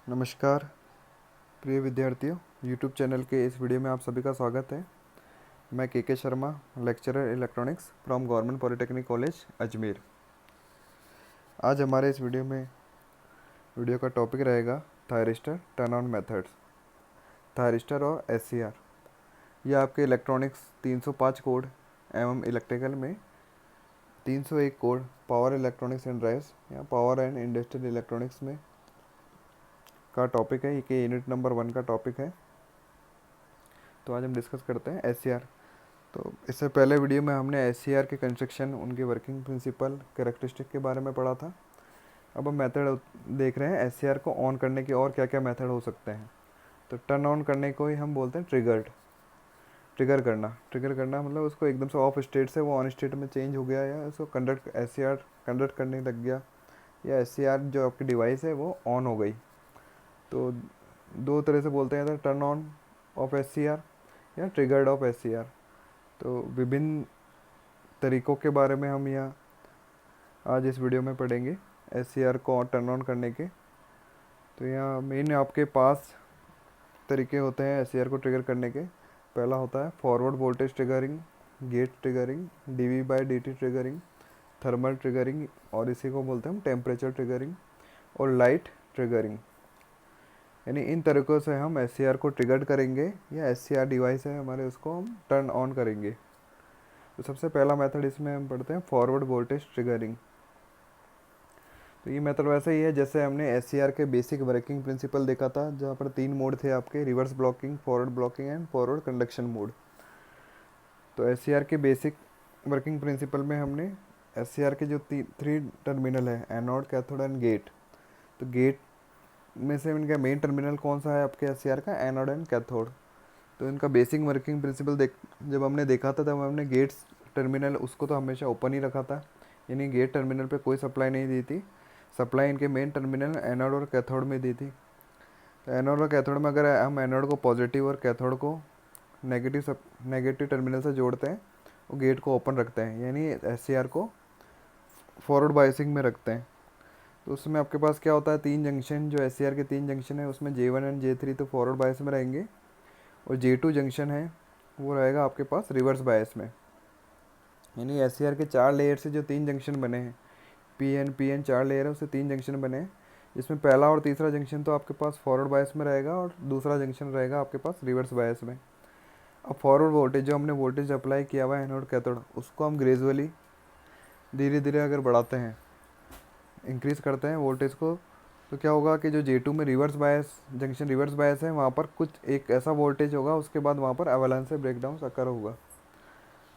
नमस्कार प्रिय विद्यार्थियों, यूट्यूब चैनल के इस वीडियो में आप सभी का स्वागत है। मैं के Sharma, lecturer electronics from government polytechnic college Ajmer. आज हमारे इस वीडियो का टॉपिक रहेगा thyristor turn on methods, thyristor और एससीआर। यह आपके इलेक्ट्रॉनिक्स 305 कोड एवं इलेक्ट्रिकल में 301 code power electronics and drives या पावर एंड इंडस्ट्रियल इलेक्ट्रॉनिक्स में का टॉपिक है। ये यूनिट नंबर 1 का टॉपिक है। तो आज हम डिस्कस करते हैं एससीआर। तो इससे पहले वीडियो में हमने एससीआर के कंस्ट्रक्शन, उनके वर्किंग प्रिंसिपल, कैरेक्टरिस्टिक के बारे में पढ़ा था। अब हम मेथड देख रहे हैं एससीआर को ऑन करने के और क्या क्या मेथड हो सकते हैं। तो टर्न ऑन करने को ही हम बोलते हैं ट्रिगर करना मतलब उसको एकदम से ऑफ स्टेट से वो ऑन स्टेट में चेंज हो गया, या उसको एससीआर कंडक्ट करने लग गया, या एससीआर जो आपकी डिवाइस है वो ऑन हो गई। तो दो तरह से बोलते हैं, टर्न ऑन ऑफ एससीआर या ट्रिगर्ड ऑफ एससीआर। तो विभिन्न तरीक़ों के बारे में हम यहाँ आज इस वीडियो में पढ़ेंगे एससीआर को टर्न ऑन करने के। तो यहाँ मेन आपके पास तरीके होते हैं एससीआर को ट्रिगर करने के। पहला होता है forward voltage triggering, gate triggering, dV/dt triggering, thermal triggering, और इसी को बोलते हैं हम टेम्परेचर ट्रिगरिंग, और लाइट ट्रिगरिंग। यानी इन तरीक़ों से हम एससीआर को ट्रिगर करेंगे, या एससीआर डिवाइस है हमारे उसको हम टर्न ऑन करेंगे। तो सबसे पहला मेथड इसमें हम पढ़ते हैं फॉरवर्ड वोल्टेज ट्रिगरिंग। तो ये मेथड वैसे ही है जैसे हमने एससीआर के बेसिक वर्किंग प्रिंसिपल देखा था, जहाँ पर 3 मोड थे आपके, reverse blocking, forward blocking and forward conduction mode. तो एससीआर के बेसिक वर्किंग प्रिंसिपल में हमने एससीआर के जो 3 टर्मिनल है, एनोड, कैथोड एंड गेट। तो गेट में से इनका मेन टर्मिनल कौन सा है आपके एससीआर का? Anode and cathode. तो इनका बेसिक वर्किंग प्रिंसिपल जब हमने देखा था तब हमने गेट्स टर्मिनल उसको तो हमेशा ओपन ही रखा था, यानी गेट टर्मिनल पे कोई सप्लाई नहीं दी थी। सप्लाई इनके मेन टर्मिनल एनोड और कैथोड में दी थी। तो एनोड और कैथोड में अगर हम एनोड को पॉजिटिव और कैथोड को नेगेटिव टर्मिनल से जोड़ते हैं, वो गेट को ओपन रखते हैं, यानी एससीआर को फॉरवर्ड बायसिंग में रखते हैं। तो उसमें आपके पास क्या होता है, 3 जंक्शन, जो एससीआर के 3 जंक्शन है उसमें J1 एंड J3 तो फॉरवर्ड बायस में रहेंगे, और J2 जंक्शन है वो रहेगा आपके पास रिवर्स बायस में। यानी एससीआर के 4 लेयर से जो 3 जंक्शन बने हैं, पी एन 4 लेयर है, उससे 3 जंक्शन बने हैं, जिसमें पहला और तीसरा जंक्शन तो आपके पास फॉरवर्ड बायस में रहेगा, और दूसरा जंक्शन रहेगा आपके पास रिवर्स बायस में। अब फॉरवर्ड वोल्टेज, जो हमने वोल्टेज अप्लाई किया हुआ है एनोड कैथोड, उसको हम ग्रेजुअली धीरे धीरे अगर बढ़ाते हैं, इंक्रीज़ करते हैं वोल्टेज को, तो क्या होगा कि जो J2 में reverse bias junction reverse bias है, वहाँ पर कुछ एक ऐसा वोल्टेज होगा, उसके बाद वहाँ पर एवलांच से ब्रेकडाउन अकर होगा।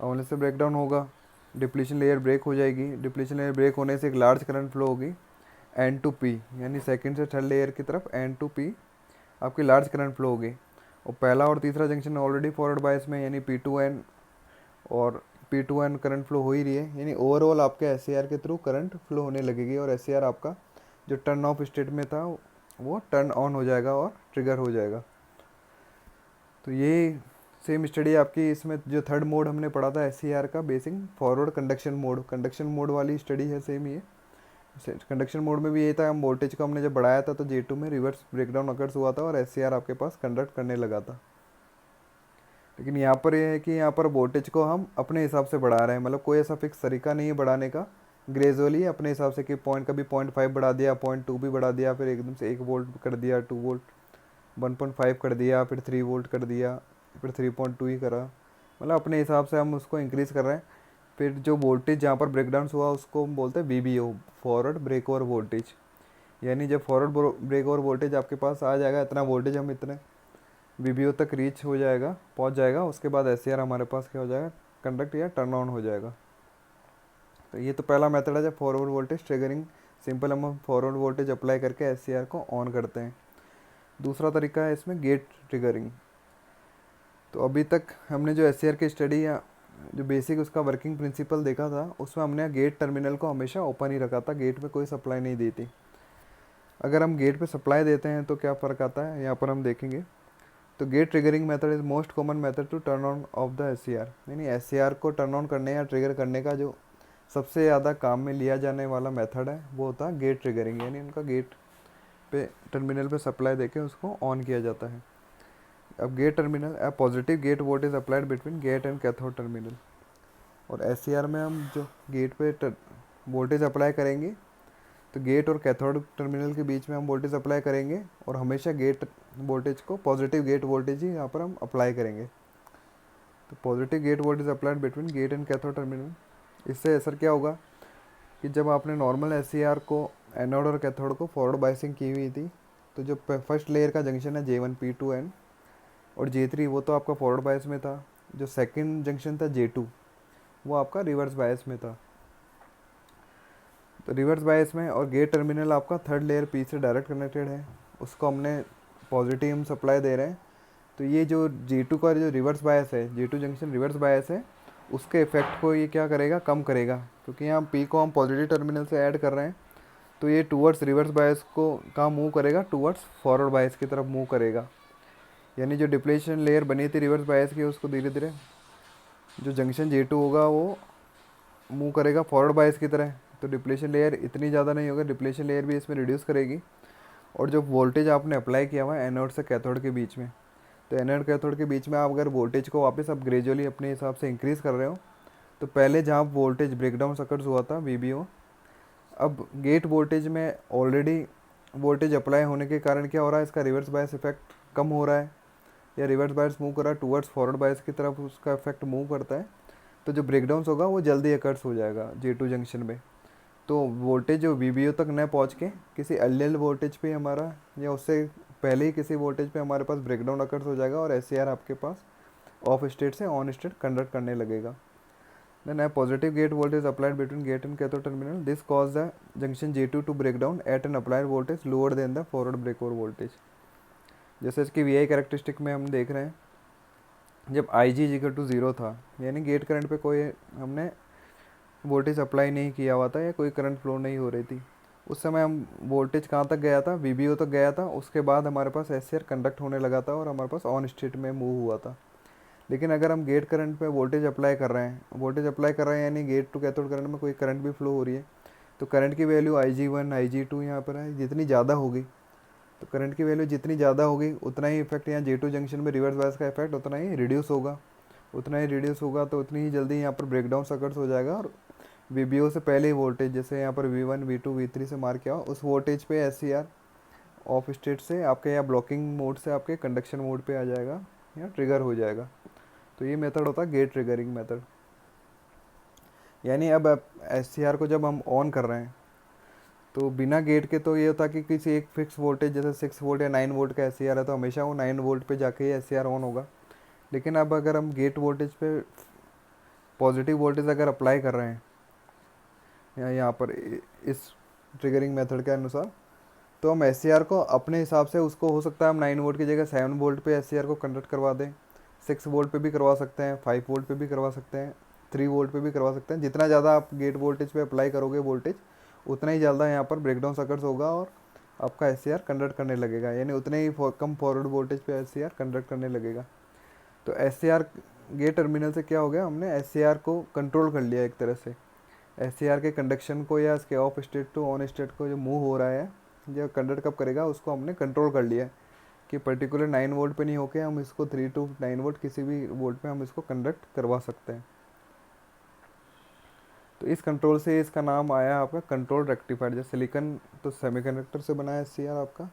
एवलांच से ब्रेकडाउन होगा, डिप्लीशन लेयर ब्रेक हो जाएगी। डिप्लीशन लेयर ब्रेक होने से एक लार्ज करंट फ्लो होगी N to P, यानी सेकंड से थर्ड लेयर की तरफ N to P आपकी लार्ज करंट फ्लो होगी। और पहला और तीसरा जंक्शन ऑलरेडी फॉरवर्ड बायस में, यानी P2N और P2N करंट फ्लो हो ही रही है, यानी ओवरऑल आपके एससीआर के थ्रू करंट फ्लो होने लगेगी, और एससीआर आपका जो टर्न ऑफ स्टेट में था वो टर्न ऑन हो जाएगा और ट्रिगर हो जाएगा। तो ये सेम स्टडी आपकी इसमें जो थर्ड मोड हमने पढ़ा था एससीआर का बेसिक, फॉरवर्ड कंडक्शन मोड वाली स्टडी है सेम ये। कंडक्शन मोड में भी ये था, हम वोल्टेज को हमने जब बढ़ाया था तो J2 में रिवर्स ब्रेकडाउन अकर्स हुआ था और एससीआर आपके पास कंडक्ट करने लगा था। लेकिन यहाँ पर यह है कि यहाँ पर वोल्टेज को हम अपने हिसाब से बढ़ा रहे हैं, मतलब कोई ऐसा फिक्स तरीका नहीं है बढ़ाने का, ग्रेजुअली अपने हिसाब से कि कभी 0.5 बढ़ा दिया, 0.2 भी बढ़ा दिया, फिर एकदम से 1 वोल्ट कर दिया, 2 वोल्ट, 1.5 कर दिया, फिर 3 वोल्ट कर दिया, फिर 3.2 ही करा, मतलब अपने हिसाब से हम उसको इंक्रीज़ कर रहे हैं। फिर जो वोल्टेज जहाँ पर ब्रेकडाउन हुआ उसको हम बोलते हैं VBO, forward break over voltage. यानी जब फॉरवर्ड ब्रेक ओवर वोल्टेज आपके पास आ जाएगा, इतना वोल्टेज हम इतने VBO तक रीच हो जाएगा, पहुंच जाएगा, उसके बाद एससीआर हमारे पास क्या हो जाएगा, कंडक्ट या टर्न ऑन हो जाएगा। तो ये तो पहला मेथड है जब फॉरवर्ड वोल्टेज ट्रिगरिंग, सिंपल हम फॉरवर्ड वोल्टेज अप्लाई करके एससीआर को ऑन करते हैं। दूसरा तरीका है इसमें गेट ट्रिगरिंग। तो अभी तक हमने जो एससीआर की स्टडी या जो बेसिक उसका वर्किंग प्रिंसिपल देखा था, उसमें हमने गेट टर्मिनल को हमेशा ओपन ही रखा था, गेट पे कोई सप्लाई नहीं दी थी। अगर हम गेट पे सप्लाई देते हैं तो क्या फ़र्क आता है, यहाँ पर हम देखेंगे। तो gate triggering method is most common method to turn on off the SCR, यानी एससीआर को टर्न ऑन करने या ट्रिगर करने का जो सबसे ज़्यादा काम में लिया जाने वाला मेथड है वो होता है गेट ट्रिगरिंग, यानी उनका गेट टर्मिनल पे सप्लाई देके उसको ऑन किया जाता है। अब gate terminal, positive gate voltage applied between gate and cathode terminal. और एस में हम जो गेट पे वोल्टेज अप्लाई करेंगे तो गेट और कैथोड टर्मिनल के बीच में हम वोल्टेज अप्लाई करेंगे, और हमेशा गेट वोल्टेज को, पॉजिटिव गेट वोल्टेज ही यहाँ पर हम अप्लाई करेंगे। तो positive gate voltage applied between gate and cathode terminal. इससे असर क्या होगा कि जब आपने नॉर्मल एस को एनोड और कैथोड को फॉरवर्ड बाइसिंग की हुई थी, तो जो फर्स्ट लेयर का जंक्शन है J1 P2N और J3 वो तो आपका फॉरवर्ड बायस में था। जो सेकंड जंक्शन था J2 वो आपका रिवर्स बायस में था। तो रिवर्स बायस में, और गेट टर्मिनल आपका थर्ड लेयर P से डायरेक्ट कनेक्टेड है, उसको हमने पॉजिटिव हम सप्लाई दे रहे हैं। तो ये जो J2 का जो रिवर्स बायस है, J2 जंक्शन रिवर्स बायस है, उसके इफेक्ट को ये क्या करेगा, कम करेगा, क्योंकि यहाँ P को हम पॉजिटिव टर्मिनल से ऐड कर रहे हैं। तो ये टूवर्ड्स रिवर्स बायस को कहाँ मूव करेगा, टूवर्ड्स फॉरवर्ड बायस की तरफ मूव करेगा। यानी जो डिप्लेशन लेयर बनी थी रिवर्स बायस की, उसको धीरे धीरे जो जंक्शन J2 होगा वो मूव करेगा फॉरवर्ड बायस की तरह। तो डिप्लेशन लेयर इतनी ज़्यादा नहीं होगा, डिप्लेशन लेयर भी इसमें रिड्यूस करेगी। और जो वोल्टेज आपने अप्लाई किया हुआ है एनोड से कैथोड के बीच में, तो एनोड कैथोड के बीच में आप अगर वोल्टेज को वापस आप ग्रेजुअली अपने हिसाब से इंक्रीज़ कर रहे हो, तो पहले जहाँ वोल्टेज ब्रेकडाउन सकर्स हुआ था VBO, अब गेट वोल्टेज में ऑलरेडी वोल्टेज अप्लाई होने के कारण क्या हो रहा है, इसका रिवर्स बायस इफेक्ट कम हो रहा है, या रिवर्स बायस मूव कर रहा है टूवर्ड्स फॉरवर्ड बायस की तरफ, उसका इफेक्ट मूव करता है। तो जो ब्रेकडाउन होगा वो जल्दी अकर्स हो जाएगा J2 जंक्शन में। तो वोल्टेज जो VBO तक न पहुंच के किसी एल वोल्टेज पे हमारा, या उससे पहले ही किसी वोल्टेज पे हमारे पास ब्रेकडाउन अकर्स हो जाएगा, और SCR आपके पास ऑफ स्टेट से ऑन स्टेट कन्वर्ट करने लगेगा। Then a positive gate voltage applied between gate and cathode terminal. This caused the junction J2 to break down at an applied voltage lower than the forward breakover voltage. जैसे इसकी VI characteristic में हम देख रहे हैं, जब IG=0 था, यानी गेट करंट पे कोई हमने वोल्टेज अप्लाई नहीं किया हुआ था या कोई करंट फ्लो नहीं हो रही थी, उस समय हम वोल्टेज कहाँ तक गया था, VBO तक गया था। उसके बाद हमारे पास SCR कंडक्ट होने लगा था और हमारे पास ऑन स्टेट में मूव हुआ था। लेकिन अगर हम गेट करंट पे वोल्टेज अप्लाई कर रहे हैं, यानी गेट टू कैथोड करंट में कोई करंट भी फ्लो हो रही है, तो करंट की वैल्यू IG1 IG2 यहाँ पर है, जितनी ज़्यादा होगी, तो करंट की वैल्यू जितनी ज़्यादा होगी उतना ही इफेक्ट यहाँ J2 जंक्शन में रिवर्स बायस का इफेक्ट उतना ही रिड्यूस होगा, तो उतनी ही जल्दी यहाँ पर ब्रेकडाउन सकर्स हो जाएगा। और VBO से पहले ही वोल्टेज, जैसे यहाँ पर V1 V2 V3 से मार्क किया उस वोल्टेज पे SCR ऑफ स्टेट से आपके यहाँ ब्लॉकिंग मोड से आपके कंडक्शन मोड पे आ जाएगा या ट्रिगर हो जाएगा। तो ये मेथड होता है गेट ट्रिगरिंग मेथड। यानी अब SCR को जब हम ऑन कर रहे हैं तो बिना गेट के तो ये होता कि किसी एक फिक्स वोल्टेज जैसे 6 वोल्ट या 9 वोल्ट का SCR है तो हमेशा वो 9 वोल्ट पे जाके ही SCR ऑन होगा। लेकिन अब अगर हम गेट वोल्टेज पे पॉजिटिव वोल्टेज अगर अप्लाई कर रहे हैं या यहाँ पर इस ट्रिगरिंग मेथड के अनुसार, तो हम SCR को अपने हिसाब से, उसको हो सकता है हम 9 वोल्ट की जगह 7 वोल्ट पे SCR को कन्वर्ट करवा दें, 6 वोल्ट पे भी करवा सकते हैं, 5 वोल्ट पे भी करवा सकते हैं, 3 वोल्ट पे भी करवा सकते हैं। जितना ज़्यादा आप गेट वोल्टेज पे अप्लाई करोगे वोल्टेज, उतना ही ज़्यादा यहाँ पर ब्रेकडाउन सकर्स होगा और आपका SCR कन्वर्ट करने लगेगा, यानी उतने ही कम फॉरवर्ड वोल्टेज पे SCR कन्वर्ट करने लगेगा। तो SCR गेट टर्मिनल से क्या हो गया, हमने SCR को कंट्रोल कर लिया एक तरह से। SCR के कंडक्शन को या इसके off state to on state को जो मूव हो रहा है, जो कन्वर्ट कब करेगा, उसको हमने कंट्रोल कर लिया है कि पर्टिकुलर 9 वोल्ट पे नहीं होके हम इसको 3 to 9 वोल्ट किसी भी वोल्ट पे हम इसको कंडक्ट करवा सकते हैं। तो इस कंट्रोल से इसका नाम आया आपका कंट्रोल रेक्टिफायर। जैसे सिलिकॉन तो सेमीकंडक्टर से बना है SCR आपका,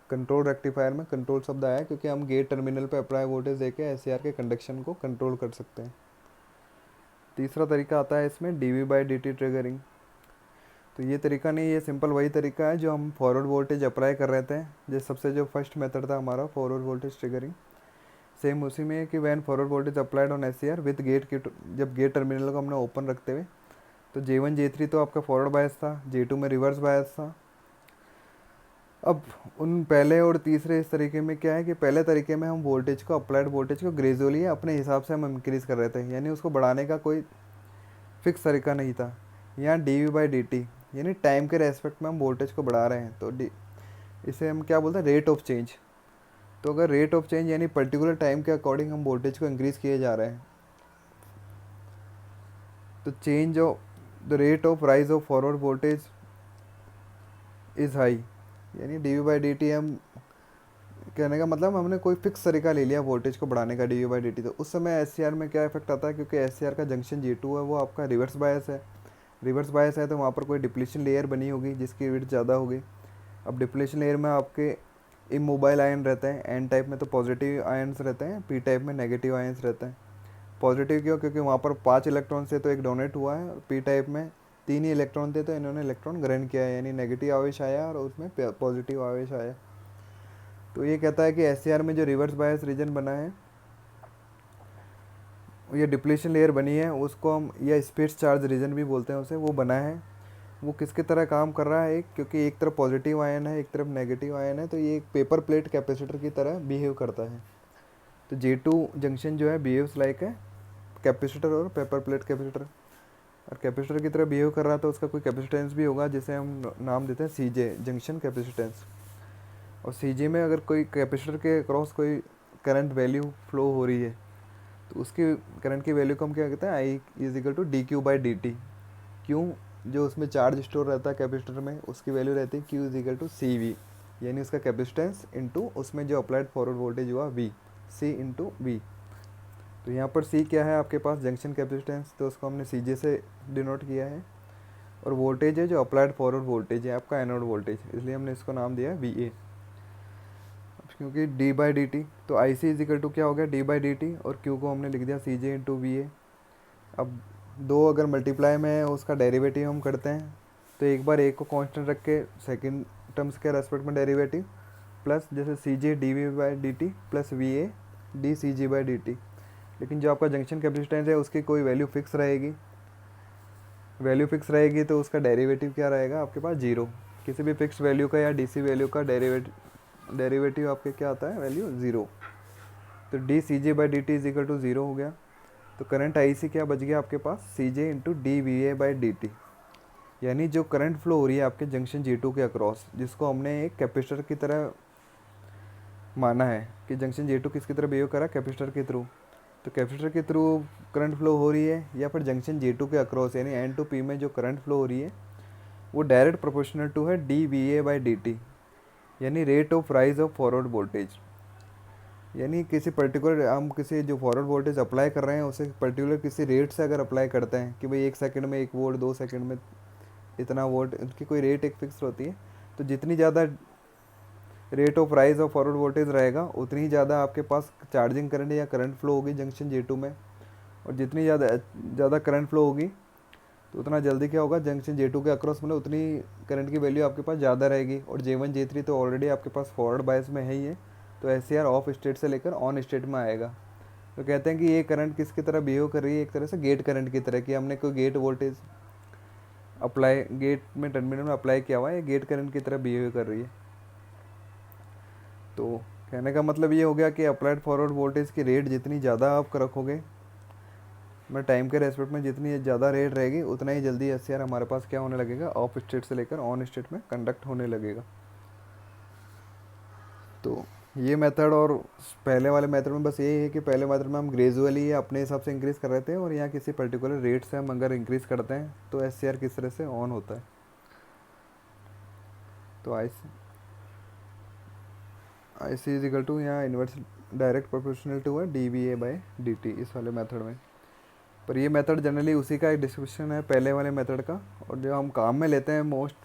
कंट्रोल रेक्टिफायर में कंट्रोल शब्द आया क्योंकि हम गेट टर्मिनल पे अप्लाई वोल्टेज देके SCR के कंडक्शन को कंट्रोल कर सकते हैं। तीसरा तरीका आता है इसमें dV/dt ट्रिगरिंग। तो ये तरीका नहीं, ये सिंपल वही तरीका है जो हम फॉरवर्ड वोल्टेज अप्लाई कर रहे थे, जैसे सबसे जो फर्स्ट मेथड था हमारा फॉरवर्ड वोल्टेज ट्रिगरिंग, सेम उसी में है कि when forward voltage applied on SCR with gate की, जब गेट टर्मिनल को हमने ओपन रखते हुए, तो J1 J3 तो आपका फॉरवर्ड बायस था, J2 में रिवर्स बायस था। अब उन पहले और तीसरे इस तरीके में क्या है कि पहले तरीके में हम वोल्टेज को, अप्लाइड वोल्टेज को ग्रेजुअली अपने हिसाब से हम इंक्रीज़ कर रहे थे, यानी उसको बढ़ाने का कोई फिक्स तरीका नहीं था। यहाँ dV/dt यानी टाइम के रेस्पेक्ट में हम वोल्टेज को बढ़ा रहे हैं, तो इसे हम क्या बोलते हैं, रेट ऑफ चेंज। तो अगर रेट ऑफ चेंज यानी पर्टिकुलर टाइम के अकॉर्डिंग हम वोल्टेज को इंक्रीज़ किए जा रहे हैं, तो the rate of rise of forward voltage is high, यानी D V by D T हम कहने का मतलब हमने कोई फिक्स तरीका ले लिया वोल्टेज को बढ़ाने का D V by D T. तो उस समय एस सी आर में क्या इफेक्ट आता है, क्योंकि एस सी आर का जंक्शन जी टू है वो आपका रिवर्स बायस है। रिवर्स बायस है तो वहाँ पर कोई डिप्लीशन लेयर बनी होगी जिसकी विड्थ ज़्यादा होगी। अब डिप्लीशन लेयर में आपके इमोबाइल आयन रहते हैं, एन टाइप में तो पॉजिटिव आयन्स रहते हैं, पी टाइप में नेगेटिव आयन्स रहते हैं। पॉजिटिव क्यों, क्योंकि वहाँ पर 5 इलेक्ट्रॉन से तो एक डोनेट हुआ है, पी टाइप में 3 ही इलेक्ट्रॉन थे तो इन्होंने इलेक्ट्रॉन ग्रहण किया है, यानी नेगेटिव आवेश आया और उसमें पॉजिटिव आवेश आया। तो ये कहता है कि एस में जो रिवर्स बायस रीजन बना है, ये डिप्लीशन लेयर बनी है, उसको हम या स्पेस चार्ज रीजन भी बोलते हैं उसे, वो बना है। वो किसकी तरह काम कर रहा है, क्योंकि एक तरफ पॉजिटिव आयन है एक तरफ नेगेटिव आयन है, तो ये एक पेपर प्लेट कैपेसिटर की तरह बिहेव करता है। तो J2 जंक्शन जो है बिहेव्स लाइक है कैपेसिटर और पेपर प्लेट कैपेसिटर, और कैपेसिटर की तरह बिहेव कर रहा है तो उसका कोई कैपेसिटेंस भी होगा जिसे हम नाम देते हैं CJ, जंक्शन कैपेसिटेंस। और CJ में अगर कोई कैपेसिटर के क्रॉस कोई करंट वैल्यू फ्लो हो रही है तो उसकी करंट की वैल्यू को हम क्या कहते हैं, I is equal to D Q by D T. क्यों, जो उसमें चार्ज स्टोर रहता है कैपेसिटर में उसकी वैल्यू रहती है Q is equal to C V, यानी उसका कैपेसिटेंस इंटू उसमें जो अप्लाइड फॉरवर्ड वोल्टेज हुआ वी, सी इंटू वी। तो यहाँ पर सी क्या है आपके पास, जंक्शन कैपेसिटेंस, तो उसको हमने सी जे से डिनोट किया है। और वोल्टेज है जो अप्लाइड फॉरवर्ड वोल्टेज है आपका एनोड वोल्टेज, इसलिए हमने इसको नाम दिया है वी ए। क्योंकि डी बाई डी टी, तो आई सी इज इक्वल टू क्या हो गया, डी बाई डी टी, और क्यू को हमने लिख दिया सी जे इंटू वी ए। अब दो अगर मल्टीप्लाई में है उसका डेरिवेटिव हम करते हैं तो एक बार एक को कांस्टेंट रख के सेकंड टर्म्स के रेस्पेक्ट में डेरिवेटिव, प्लस जैसे C J D V by D T plus V A D C J by D T. लेकिन जो आपका जंक्शन कैपेसिटेंस है उसकी कोई वैल्यू फिक्स रहेगी, वैल्यू फिक्स रहेगी तो उसका डेरिवेटिव क्या रहेगा आपके पास, जीरो। किसी भी फिक्स वैल्यू का या डीसी वैल्यू का डेरिवेटिव आपके क्या आता है, वैल्यू ज़ीरो। तो D C J by D T is equal to zero हो गया। तो करंट आई सी क्या बच गया आपके पास, C J into D V A by D T, यानी जो करंट फ्लो हो रही है आपके जंक्शन J2 के अक्रॉस, जिसको हमने एक कैपेसिटर की तरह माना है कि जंक्शन J2 किसकी तरह बिहेव करा, कैपेसिटर के थ्रू। तो कैपेसिटर के थ्रू करंट फ्लो हो रही है या फिर जंक्शन J2 के अक्रॉस यानी एन टू पी में जो करंट फ्लो हो रही है वो डायरेक्ट प्रोपोर्शनल टू है D V A by D T, यानी rate of rise of forward voltage. यानी किसी पर्टिकुलर हम किसी जो फॉरवर्ड वोल्टेज अप्लाई कर रहे हैं उसे पर्टिकुलर किसी रेट से अगर अप्लाई करते हैं कि भाई 1 सेकंड में 1 वोल्ट, 2 सेकंड में इतना वोल्ट, उनकी कोई रेट एक फिक्स होती है। तो जितनी ज़्यादा rate of rise of forward voltage रहेगा उतनी ही ज़्यादा आपके पास चार्जिंग करंट या करंट फ्लो होगी जंक्शन J2 में, और जितनी ज़्यादा करंट फ्लो होगी तो उतना जल्दी क्या होगा, जंक्शन J2 के अक्रॉस में उतनी करंट की वैल्यू आपके पास ज़्यादा रहेगी। और J1 J3 तो ऑलरेडी आपके पास फॉरवर्ड बायस में है ही है, तो SCR ऑफ स्टेट से लेकर ऑन स्टेट में आएगा। तो कहते हैं कि ये करंट किसकी तरह बिहेव कर रही है, एक तरह से गेट करंट की तरह, कि हमने कोई गेट वोल्टेज अप्लाई गेट में टर्मिनल में अप्लाई किया हुआ है, गेट करंट की तरह बिहेव कर रही है। तो कहने का मतलब ये हो गया कि अप्लाइड फॉरवर्ड वोल्टेज की रेट जितनी ज़्यादा आप रखोगे, मैं टाइम के रेस्पेक्ट में जितनी ज़्यादा रेट रहेगी उतना ही जल्दी SCR हमारे पास क्या होने लगेगा, ऑफ स्टेट से लेकर ऑन स्टेट में कंडक्ट होने लगेगा। तो ये मेथड और पहले वाले मेथड में बस यही है कि पहले मेथड में हम ग्रेजुअली अपने हिसाब से इंक्रीज़ कर रहे थे, और यहाँ किसी पर्टिकुलर रेट से हम अगर इंक्रीज़ करते हैं तो SCR किस तरह से ऑन होता है। तो आई सी इज इक्वल टू यहाँ इन्वर्स डायरेक्ट प्रोपोर्शनल टू है D V A by D T इस वाले मेथड में। पर ये मेथड जनरली उसी का एक डिस्क्रिप्शन है पहले वाले मेथड का, और जो हम काम में लेते हैं मोस्ट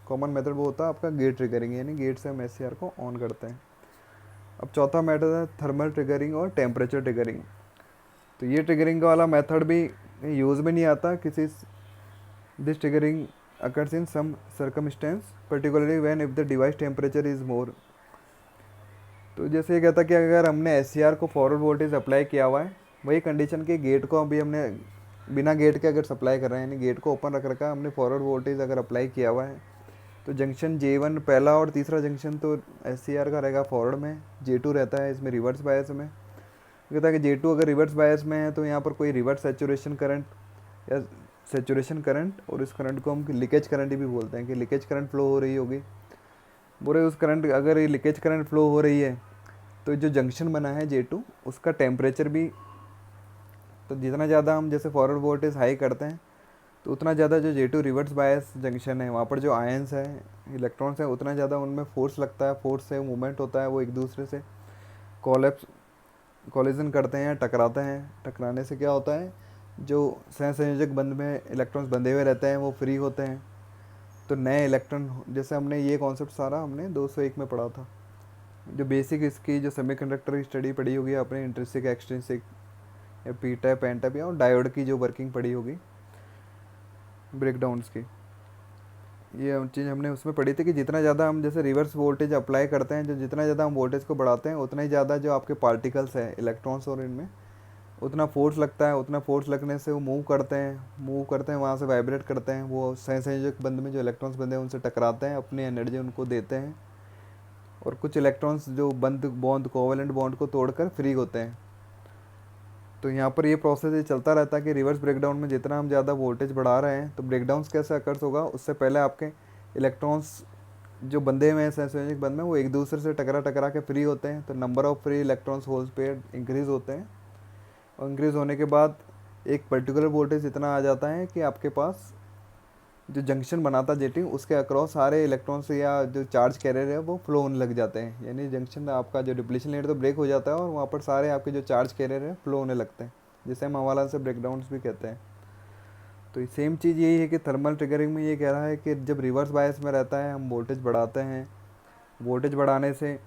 कॉमन मेथड वो होता है आपका गेट ट्रिगरिंग, यानी गेट से हम SCR को ऑन करते हैं। अब चौथा मेथड है थर्मल ट्रिगरिंग और टेम्परेचर ट्रिगरिंग। तो ये ट्रिगरिंग वाला मेथड भी यूज़ में नहीं आता किसी, this triggering occurs in some circumstance particularly when if the device temperature is more. तो जैसे ये कहता कि अगर हमने SCR को फॉरवर्ड वोल्टेज अप्लाई किया हुआ है, वही कंडीशन के गेट को अभी हमने बिना गेट के अगर सप्लाई कर रहे हैं, यानी गेट को ओपन रख रखा है, हमने फॉरवर्ड वोल्टेज अगर अप्लाई किया हुआ है, तो जंक्शन J1 पहला और तीसरा जंक्शन तो SCR का रहेगा फॉरवर्ड में, J2 रहता है इसमें रिवर्स बायस में। कहता है कि J2 अगर रिवर्स बायस में है तो यहाँ पर कोई रिवर्स सेचुरेशन करंट या सेचुरेशन करंट, और इस करंट को हम लीकेज करंट भी बोलते हैं कि लीकेज करंट फ्लो हो रही होगी। बोले उस करंट अगर ये लीकेज करंट फ्लो हो रही है तो जो जंक्शन बना है J2 उसका टेम्परेचर भी, तो जितना ज़्यादा हम जैसे फॉरवर्ड वोल्टेज हाई करते हैं तो उतना ज़्यादा जो J2 रिवर्स बायस जंक्शन है वहाँ पर जो आयंस हैं इलेक्ट्रॉन्स हैं उतना ज़्यादा उनमें फोर्स लगता है, फोर्स से मूवमेंट होता है, वो एक दूसरे से कोलैप्स कोलिजन करते हैं, टकराते हैं। टकराने से क्या होता है, जो सहसंयोजक बंध में इलेक्ट्रॉन्स बंधे हुए रहते हैं वो फ्री होते हैं। तो नए इलेक्ट्रॉन, जैसे हमने ये कॉन्सेप्ट सारा हमने 201 में पढ़ा था। जो बेसिक इसकी जो सेमीकंडक्टर की स्टडी पढ़ी होगी आपने, इंट्रिंसिक एक्सट्रिंसिक या पी टाइप एन टाइप, या डायोड की जो वर्किंग पढ़ी होगी ब्रेकडाउन्स की, ये चीज़ हमने उसमें पढ़ी थी कि जितना ज़्यादा हम जैसे रिवर्स वोल्टेज अप्लाई करते हैं, जो जितना ज़्यादा हम वोल्टेज को बढ़ाते हैं उतना ही ज़्यादा जो आपके पार्टिकल्स हैं इलेक्ट्रॉन्स और इनमें उतना फोर्स लगता है। उतना फोर्स लगने से वो मूव करते हैं, वहाँ से वाइब्रेट करते हैं, वो सहसंयोजक बंध में जो इलेक्ट्रॉन्स बंधे हैं उनसे टकराते हैं, अपनी एनर्जी उनको देते हैं, और कुछ इलेक्ट्रॉन्स जो बंद बॉन्ड कोवेलेंट बॉन्ड को तोड़कर फ्री होते हैं। तो यहाँ पर ये प्रोसेस ये चलता रहता है कि रिवर्स ब्रेकडाउन में जितना हम ज़्यादा वोल्टेज बढ़ा रहे हैं तो ब्रेकडाउन्स कैसे अकर्स होगा, उससे पहले आपके इलेक्ट्रॉन्स जो बंधे हुए हैं सहसंयोजक बंध में वो एक दूसरे से टकरा टकरा के फ्री होते हैं। तो number of free electrons holes pair increase होते हैं, और इंक्रीज़ होने के बाद एक पर्टिकुलर वोल्टेज इतना आ जाता है कि आपके पास जो जंक्शन बनाता जेटी उसके अक्रॉस सारे इलेक्ट्रॉन्स या जो चार्ज कैरियर है वो फ्लो होने लग जाते हैं। यानी जंक्शन आपका जो डिप्लीशन लेयर तो ब्रेक हो जाता है और वहाँ पर सारे आपके जो चार्ज कैरियर है फ्लो होने लगते हैं, जिसे हम हवाला से ब्रेकडाउन्स भी कहते हैं। तो सेम चीज़ यही है कि थर्मल ट्रिगरिंग में ये कह रहा है कि जब रिवर्स बायस में रहता है हम वोल्टेज बढ़ाते हैं, वोल्टेज बढ़ाने से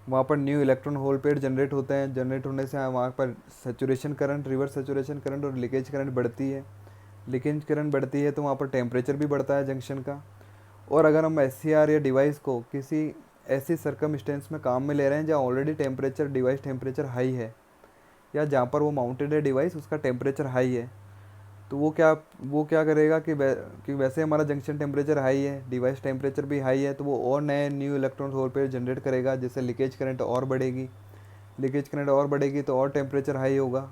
वहाँ पर new electron hole pair generate होते हैं, जनरेट होने से वहाँ पर saturation current, reverse saturation current और लीकेज करंट बढ़ती है। लीकेज करंट बढ़ती है तो वहाँ पर टेम्परेचर भी बढ़ता है जंक्शन का। और अगर हम SCR या डिवाइस को किसी ऐसी सरकमस्टेंस में काम में ले रहे हैं जहाँ already temperature device temperature high है, या जहाँ पर वो माउंटेड है डिवाइस उसका टेम्परेचर हाई है, तो वो क्या करेगा कि वैसे हमारा जंक्शन टेम्परेचर हाई है, डिवाइस टेम्परेचर भी हाई है, तो वो और नए new electron hole pair generate करेगा, जिससे लीकेज करंट और बढ़ेगी। लीकेज करंट और बढ़ेगी तो और टेम्परेचर हाई होगा,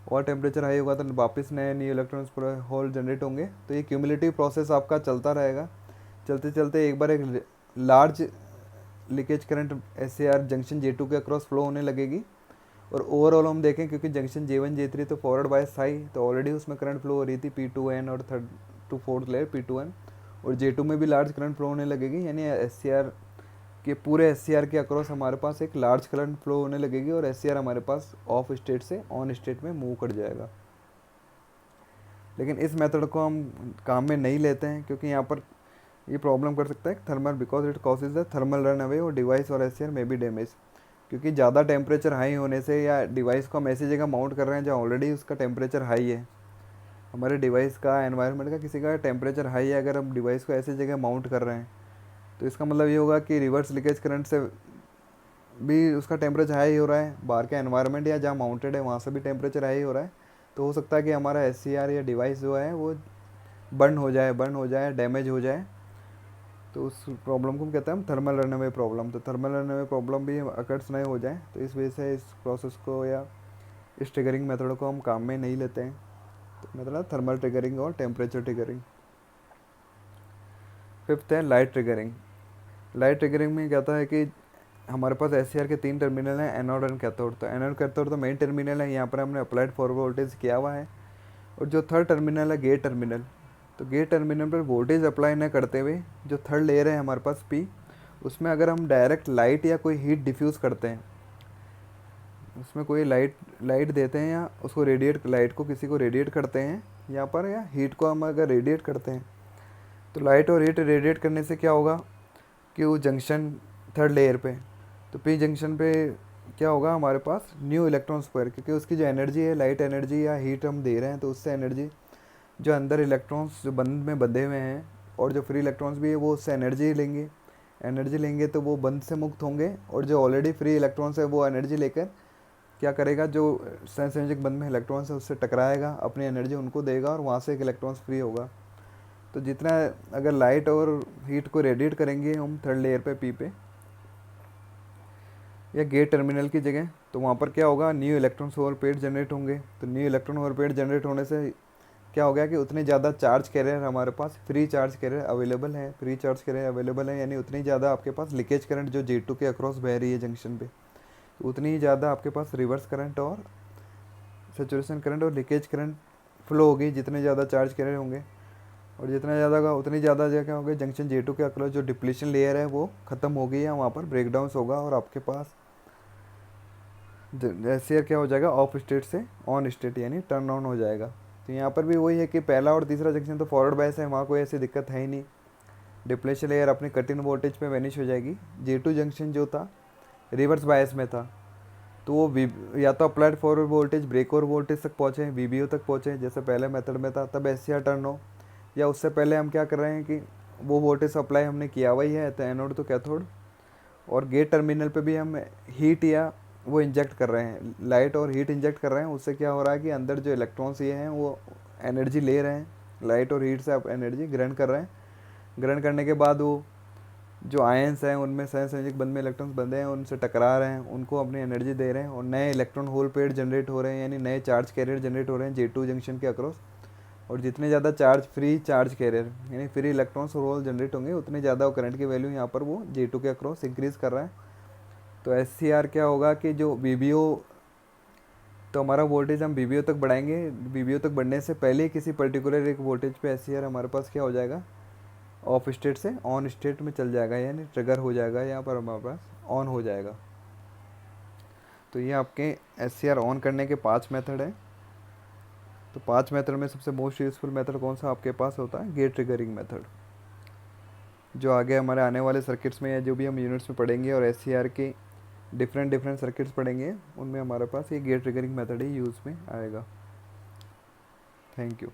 और टेम्परेचर हाई होगा तो वापस नए न्यू इलेक्ट्रॉन्स होल जनरेट होंगे। तो ये क्यूमुलेटिव प्रोसेस आपका चलता रहेगा। चलते चलते एक बार एक large leakage current SCR junction J2 के अक्रॉस फ्लो होने लगेगी। और ओवरऑल हम देखें, क्योंकि जंक्शन J1 J3 तो फॉरवर्ड बायस था ही, तो ऑलरेडी उसमें करंट फ्लो हो रही थी P2N और third to fourth layer P2N, और J2 में भी लार्ज करंट फ्लो होने लगेगी। यानी पूरे SCR के अक्रॉस हमारे पास एक लार्ज करंट फ्लो होने लगेगी, और SCR हमारे पास ऑफ स्टेट से ऑन स्टेट में मूव कर जाएगा। लेकिन इस मेथड को हम काम में नहीं लेते हैं, क्योंकि यहाँ पर ये प्रॉब्लम कर सकता है thermal, because it causes the thermal run away और डिवाइस और SCR में भी डैमेज। क्योंकि ज़्यादा टेम्परेचर हाई होने से, या डिवाइस को हम ऐसी जगह माउंट कर रहे हैं जहाँ ऑलरेडी उसका टेम्परेचर हाई है, हमारे डिवाइस का, एनवायरनमेंट का, किसी का टेम्परेचर हाई है, अगर हम डिवाइस को ऐसी जगह माउंट कर रहे हैं तो इसका मतलब ये होगा कि रिवर्स लीकेज करंट से भी उसका टेम्परेचर हाई हो रहा है, बाहर के एनवायरनमेंट या जहाँ माउंटेड है वहाँ से भी टेम्परेचर हाई हो रहा है। तो हो सकता है कि हमारा SCR या डिवाइस जो है वो बर्न हो जाए, डैमेज हो जाए। तो उस प्रॉब्लम को हम कहते हैं हम थर्मल रन अवे प्रॉब्लम। तो थर्मल रन अवे प्रॉब्लम भी अकर्स नहीं हो जाए, तो इस वजह से इस प्रोसेस को या इस ट्रिगरिंग मेथड को हम काम में नहीं लेते हैं। तो मतलब थर्मल ट्रिगरिंग और टेम्परेचर ट्रिगरिंग। फिफ्थ है लाइट ट्रिगरिंग। लाइट ट्रिगरिंग में कहता है कि हमारे पास SCR के 3 टर्मिनल हैं, एनोड एंड कैथोड। तो एनोड कैथोड तो मेन टर्मिनल है, यहाँ पर हमने अप्लाइड फॉरवर्ड वोल्टेज किया हुआ है। और जो थर्ड टर्मिनल है गेट टर्मिनल, तो गेट टर्मिनल पर वोल्टेज अप्लाई न करते हुए जो थर्ड लेयर है हमारे पास P, उसमें अगर हम डायरेक्ट लाइट या कोई हीट डिफ्यूज़ करते हैं, उसमें कोई लाइट देते हैं या उसको रेडिएट, लाइट को किसी को रेडिएट करते हैं यहाँ पर, या हीट को हम अगर रेडिएट करते हैं, तो लाइट और हीट रेडिएट करने से क्या होगा कि वो जंक्शन थर्ड लेयर पे, तो P जंक्शन पे क्या होगा हमारे पास न्यू इलेक्ट्रॉन स्क्वायर, क्योंकि उसकी जो एनर्जी है, लाइट एनर्जी या हीट हम दे रहे हैं, तो उससे एनर्जी जो अंदर इलेक्ट्रॉन्स जो बंद में बंधे हुए हैं और जो फ्री इलेक्ट्रॉन्स भी है वो उससे एनर्जी लेंगे तो वो बंद से मुक्त होंगे, और जो ऑलरेडी फ्री इलेक्ट्रॉन्स है वो एनर्जी लेकर क्या करेगा, जो सहसंयोजक बंद में इलेक्ट्रॉन्स है उससे टकराएगा, अपनी एनर्जी उनको देगा और वहाँ से एक इलेक्ट्रॉन्स फ्री होगा। तो जितना अगर लाइट और हीट को रेडिएट करेंगे हम थर्ड लेयर पे P पे या गेट टर्मिनल की जगह, तो वहाँ पर क्या होगा, new electron hole pair generate होंगे। तो new electron hole pair generate होने से क्या हो गया कि उतने ज़्यादा चार्ज कैरियर हमारे पास फ्री चार्ज कैरियर अवेलेबल है, यानी उतनी ज़्यादा आपके पास लीकेज करंट जो J2 के अक्रॉस बह रही है जंक्शन पे, तो उतनी ही ज़्यादा आपके पास रिवर्स करंट और सेचुरेशन करंट और लीकेज करंट फ्लो होगी जितने ज़्यादा चार्ज कैरियर होंगे। और जितना ज़्यादा का उतनी ज़्यादा जो क्या हो गया, जंक्शन J2 के अक्रॉस जो डिप्लीशन लेयर है वो ख़त्म हो गई है, वहाँ पर ब्रेकडाउंस होगा और आपके पास एस क्या हो जाएगा, ऑफ स्टेट से ऑन स्टेट यानी टर्न ऑन हो जाएगा। तो यहाँ पर भी वही है कि पहला और तीसरा जंक्शन तो फॉरवर्ड बायस है, वहाँ कोई ऐसी दिक्कत है ही नहीं। डिप्लेशन लेयर अपनी कट इन वोल्टेज पे वैनिश हो जाएगी। J2 जंक्शन जो था रिवर्स बायस में था, तो वो या तो अप्लाइड फॉरवर्ड वोल्टेज ब्रेक और वोल्टेज तक पहुँचे, VBO तक पहुँचे जैसे पहले मेथड में था, तब SCR टर्न हो, या उससे पहले हम क्या कर रहे हैं कि वो वोल्टेज अप्लाई हमने किया हुआ ही है, तो एनोड तो कैथोड, और गेट टर्मिनल पे भी हम हीट या वो इंजेक्ट कर रहे हैं, लाइट और हीट इंजेक्ट कर रहे हैं। उससे क्या हो रहा है कि अंदर जो इलेक्ट्रॉन्स ये हैं वो एनर्जी ले रहे हैं, लाइट और हीट से आप एनर्जी ग्रहण कर रहे हैं। ग्रहण करने के बाद वो जो आयंस हैं उनमें सहसंयोजक बंध में इलेक्ट्रॉन्स बंधे हैं, उनसे टकरा रहे हैं, उनको अपनी एनर्जी दे रहे हैं और नए इलेक्ट्रॉन होल पेयर जनरेट हो रहे हैं, यानी नए चार्ज कैरियर जनरेट हो रहे हैं J2 जंक्शन के अक्रॉस। और जितने ज़्यादा फ्री चार्ज कैरियर यानी फ्री इलेक्ट्रॉन्स और होल जनरेट होंगे, उतने ज़्यादा करंट की वैल्यू यहाँ पर वो J2 के अक्रॉस इंक्रीज़ कर रहा है। तो SCR क्या होगा कि जो VBO, तो हमारा वोल्टेज हम VBO तक बढ़ाएंगे, VBO तक बढ़ने से पहले किसी पर्टिकुलर एक वोल्टेज पे SCR हमारे पास क्या हो जाएगा, ऑफ स्टेट से ऑन स्टेट में चल जाएगा, यानी ट्रिगर हो जाएगा, यहाँ पर हमारे पास ऑन हो जाएगा। तो ये आपके SCR ऑन करने के 5 मेथड हैं। तो 5 मेथड में सबसे मोस्ट यूज़फुल मेथड कौन सा आपके पास होता है, गेट ट्रिगरिंग मेथड, जो आगे हमारे आने वाले सर्किट्स में या जो भी हम यूनिट्स में पढ़ेंगे और SCR के डिफरेंट डिफरेंट सर्किट्स पढ़ेंगे, उनमें हमारे पास ये गेट ट्रिगरिंग मेथड ही यूज़ में आएगा। Thank you.